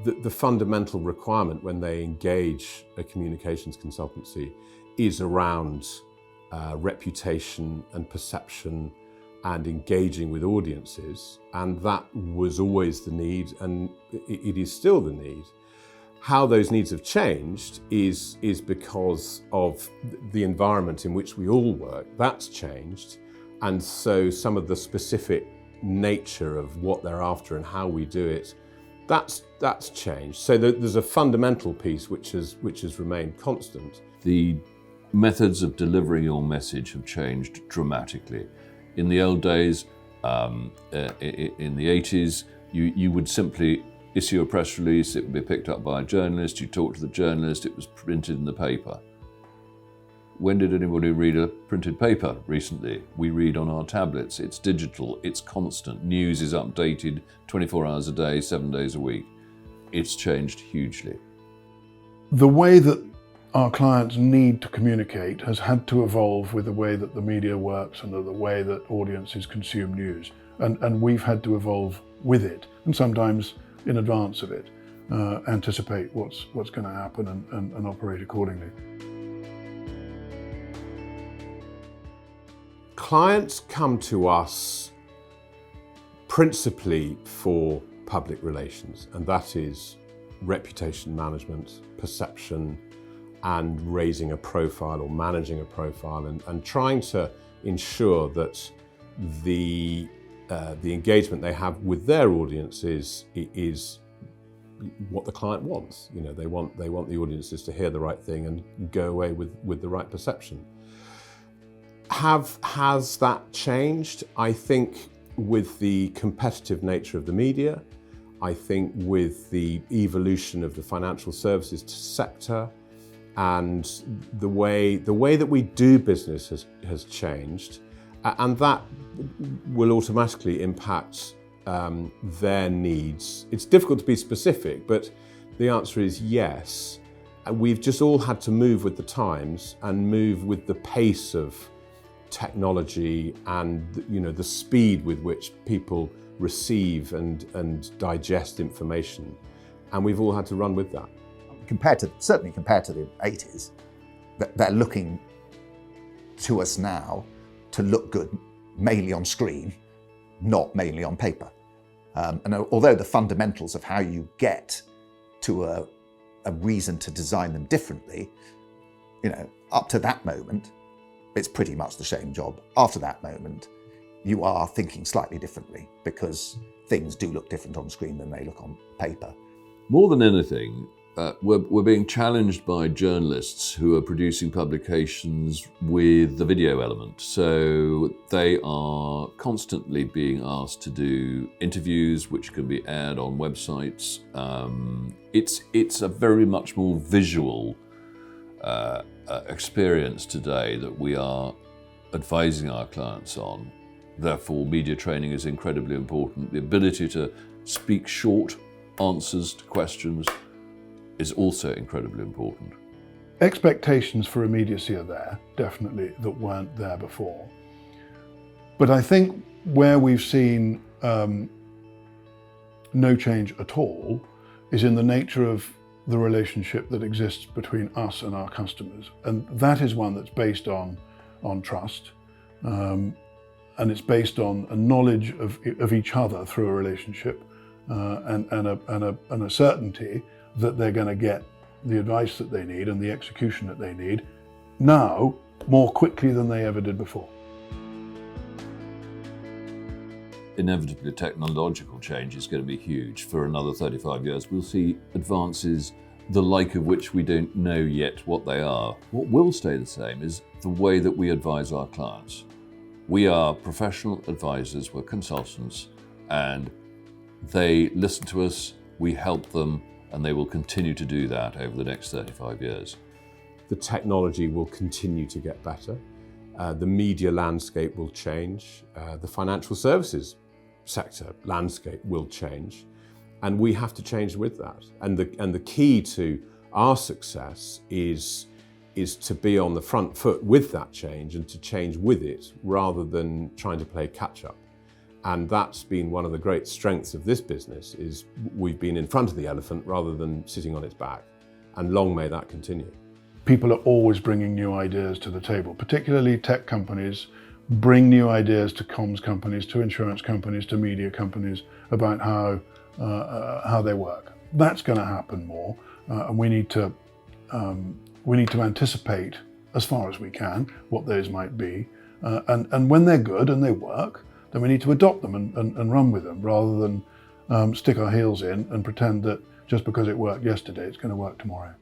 the fundamental requirement when they engage a communications consultancy is around reputation and perception and engaging with audiences, and that was always the need, and it is still the need. How those needs have changed is because of the environment in which we all work. That's changed, and so some of the specific nature of what they're after and how we do it, that's changed. So there's a fundamental piece which has remained constant. The methods of delivering your message have changed dramatically. In the old days, in the 80s, you would simply issue a press release, it would be picked up by a journalist, you talk to the journalist, it was printed in the paper. When did anybody read a printed paper recently? We read on our tablets, it's digital, it's constant. News is updated 24 hours a day, 7 days a week. It's changed hugely. The way that our clients need to communicate has had to evolve with the way that the media works and the way that audiences consume news. And we've had to evolve with it, and sometimes in advance of it, anticipate what's going to happen and operate accordingly. Clients come to us principally for public relations, and that is reputation management, perception, and raising a profile or managing a profile, and trying to ensure that the engagement they have with their audiences is what the client wants. You know, they want the audiences to hear the right thing and go away with the right perception. Has that changed? I think with the competitive nature of the media, I think with the evolution of the financial services sector, and the way that we do business has changed, and that will automatically impact their needs. It's difficult to be specific, but the answer is yes. We've just all had to move with the times and move with the pace of technology and, you know, the speed with which people receive and digest information, and we've all had to run with that. Certainly compared to the 80s, they're looking to us now to look good mainly on screen, not mainly on paper. And although the fundamentals of how you get to a reason to design them differently, you know, up to that moment, it's pretty much the same job. After that moment, you are thinking slightly differently because things do look different on screen than they look on paper. More than anything, we're being challenged by journalists who are producing publications with the video element. So they are constantly being asked to do interviews which can be aired on websites. It's a very much more visual experience today that we are advising our clients on. Therefore, media training is incredibly important. The ability to speak short answers to questions is also incredibly important. Expectations for immediacy are there, definitely, that weren't there before. But I think where we've seen no change at all is in the nature of the relationship that exists between us and our customers. And that is one that's based on trust, and it's based on a knowledge of each other through a relationship, and a certainty that they're going to get the advice that they need and the execution that they need now more quickly than they ever did before. Inevitably, technological change is going to be huge. For another 35 years, we'll see advances the like of which we don't know yet what they are. What will stay the same is the way that we advise our clients. We are professional advisors, we're consultants, and they listen to us, we help them, and they will continue to do that over the next 35 years. The technology will continue to get better. The media landscape will change. The financial services sector landscape will change. And we have to change with that. And the key to our success is to be on the front foot with that change and to change with it rather than trying to play catch up. And that's been one of the great strengths of this business, is we've been in front of the elephant rather than sitting on its back. And long may that continue. People are always bringing new ideas to the table, particularly tech companies bring new ideas to comms companies, to insurance companies, to media companies about how they work. That's going to happen more, and we need to anticipate as far as we can what those might be, and when they're good and they work, then we need to adopt them and run with them, rather than stick our heels in and pretend that just because it worked yesterday, it's going to work tomorrow.